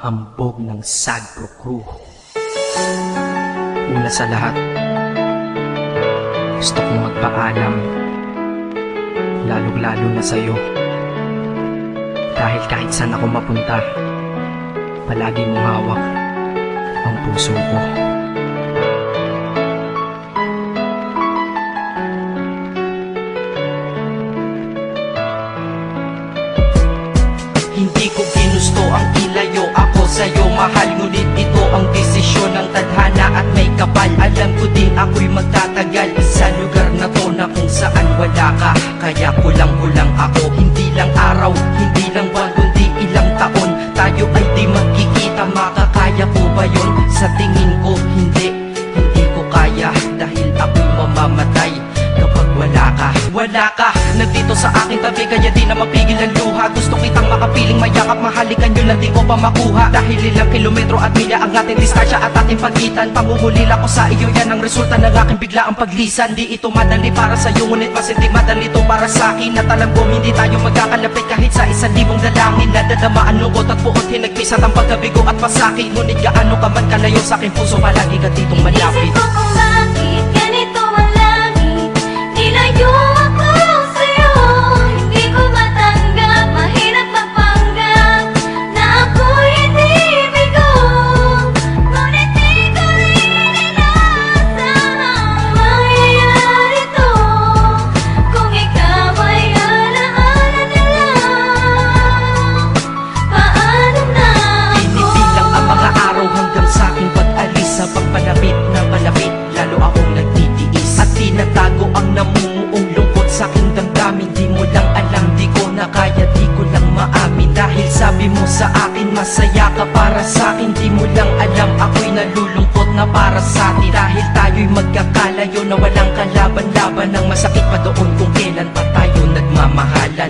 hambog ng Sagpro Crew. Una sa lahat, gusto kong magpaalam, lalong-lalo na sa'yo. Dahil kahit saan ako mapunta, palagi mong hawak ang puso ko. Hindi ko ginusto ang ilayo ako sa'yo, mahal. Ngunit ito ang desisyon ng tadhana at may kapal. Alam ko din ako'y magtatagal sa lugar na to na kung saan wala ka. Kaya kulang-kulang ako, hindi lang araw, hindi lang buwan, kundi ilang taon. Tayo ay di magkikita, makakaya ko ba yun? Sa tingin ko hindi ko kaya. Dahil ako'y mamamatay kapag wala ka. Wala ka, nandito sa aking tabi, kaya di na mapigil ang luha. Gusto kitang makapiling, mayakap, mahalikan yun, hindi ko pa makuha. Dahil ilang kilometro at milya ang ating distansya at ating pagitan. Pangungulila ko sa iyo, yan ang resulta ng aking biglaang paglisan. Di ito madali para sa'yo, ngunit mas hindi madali ito para sa'kin. At alam ko hindi tayo magkakalapit kahit sa 1,000 dalangin. Nadadamaan lungkot at puot, hinagpisat ang pagkabigo at pasakit. Ngunit gaano ka man kalayo sa aking puso, palagi ka ditong malapit. Isip ko kung bakit ganito ang langit, nilayo ako sa'yo. Hindi ko matanggap, mahirap magpanggap na ako'y hindi bigo. Ngunit di ko rin inaasahang mangyayari to. Kung ikaw ay alaala na lang, paano na ako? Pinipilang ang mga araw hanggang sa aking pag-alis. Sa pagpalapit na palapit, lalo akong nagtitiis. At tinatago ang namumuong lungkot sa aking damdamin. Di mo lang alam, di ko na kaya, di ko lang maamin. Dahil sabi mo sa akin, masaya ka para sa akin. Di mo lang alam, ako'y nalulungkot na para sa atin. Dahil tayo'y magkakalayo na walang kalaban-laban. Ang masakit pa doon kung kailan pa tayo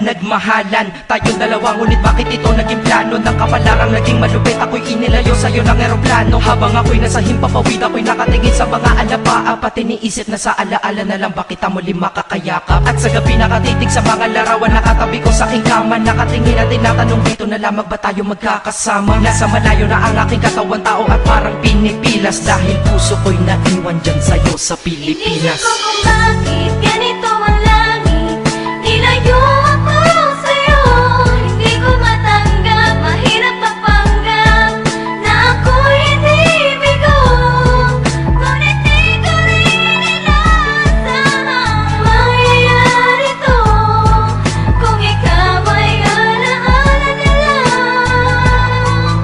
nagmahalan tayong dalawa, ngunit bakit ito naging plano? Ng kapalarang naging malupit, ako'y inilayo sa'yo ng eroplano. Habang ako'y nasa himpapawid, ako'y nakatingin sa mga alapaa. Pati niisip na sa alaala na lang, bakit muli makakayakap? At sa gabi nakatitig sa mga larawan, nakatabi ko sa aking kama. Nakatingin at tinatanong, dito na lamang ba tayo magkakasama? Nasa malayo na ang aking katawan, tao at parang pinipilas. Dahil puso ko'y naiwan dyan sa'yo sa Pilipinas. Inisip ko kung bakit ganito ang langit, nilayo ako sa'yo. Hindi ko matanggap, mahirap magpanggap na ako'y hindi bigo. Ngunit di ko rin inaasahang mangyayari to. Kung ikaw ay alaala na lang,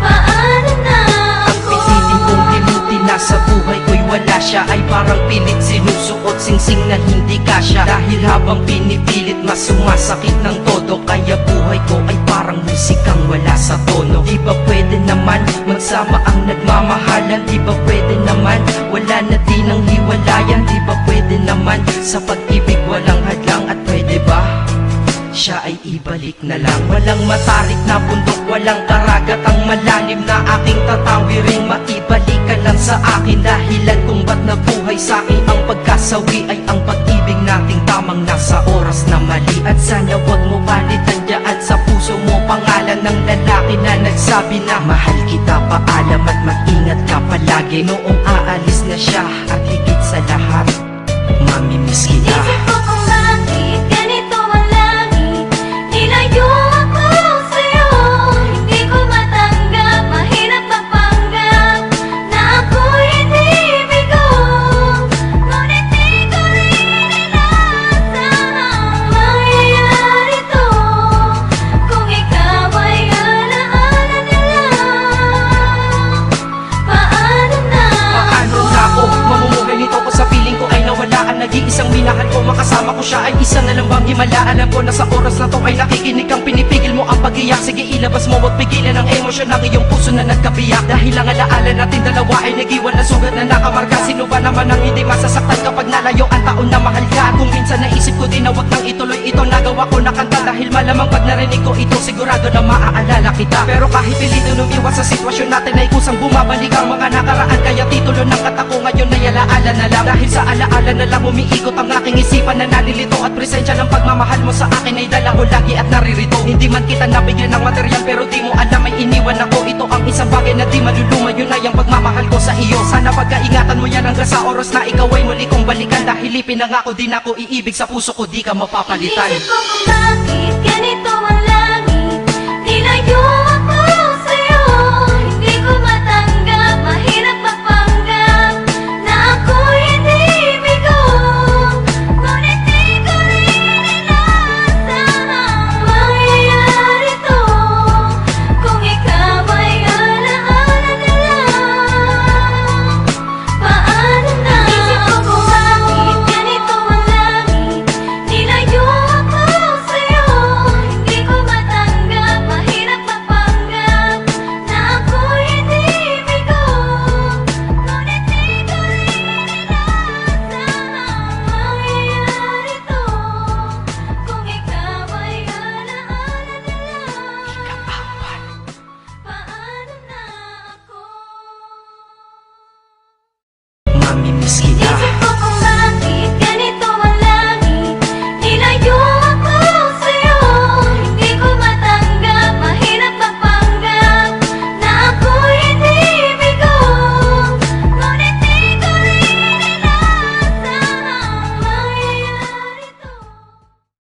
paano na Ang ako? pinitin kong limutin na sa buhay ko'y wala siya, ay parang pilit sinusuot, singsing na hindi kasya. Dahil habang pinipilit, mas sumasakit ng todo. Kaya buhay ko ay parang musikang wala sa tono. Di ba pwede naman magsama ang nagmamahalan? Di ba pwede naman wala na din ang hiwalayan? Di ba pwede naman sa pag-ibig walang hadlang? At pwede ba siya ay ibalik na lang? Walang matarik na bundok, walang karagat ang malalim na aking tatawirin. Maibalik ka lang sa akin, dahilan kung ba't nabuhay sa akin ang pagkasawi ay ang pag-ibig nating tamang nasa oras na mali. At sana wag mo palitan dyan sa puso mo pangalan ng lalaki na nagsabi na mahal kita, paalam at mag-ingat ka palagi. Noong aalis na siya at higit sa lahat, mamimiss kita. Inisip ko kung bakit ganito ang langit, nilayo ako sa'yo. Hindi ko matanggap, mahirap magpanggap na ako'y hindi bigo. Ngunit di ko rin inaasahang mangyayari to. Kung ikaw ay alaala na lang, paano na Paano na ako mamumuhay nito ko sa piling ko ay nawalaan? Nag-iisang minahal ko, makasama ko siya ay isa na lang bang himala? Alam ko na sa oras na to ay nakikinig kang pinipigil mo ang pag-iyak. Sige ilabas mo, wag pigilan ang emosyon ng iyong puso na nagkabiyak. Dahil ang alaala natin dalawa ay nag-iwan na sugat na nakamarka. Sino ba naman ang hindi masasaktan kapag nalayo ang taon na mahal ka? Kung minsan naisip ko din na wag nang ituloy ito, nagawa ko na kanta. Dahil malamang pag narinig ko ito, sigurado na maaalala kita. Pero kahit pilito umiwas sa sitwasyon natin ay kusang bumabalik ang mga nakaraan. Kaya titulo ng kata ko ngayon ay alaala alaala na lang. Dahil sa alaala na lang umiikot ang aking isipan na nalilito. At presensya ng pagmamahal mo sa akin ay dala ko lagi at naririto. Hindi man kita nabigyan ng material pero di mo alam ay iniwan ako. Ito ang isang bagay na di maluluma, yun ay ang pagmamahal ko sa iyo. Sana pagkaingatan mo yan hanggang sa oras na ikaw ay muli kong balikan. Dahil ipinangako din ako iibig sa puso ko, di ka mapapalitan. Inisip ko kung bakit ganito ang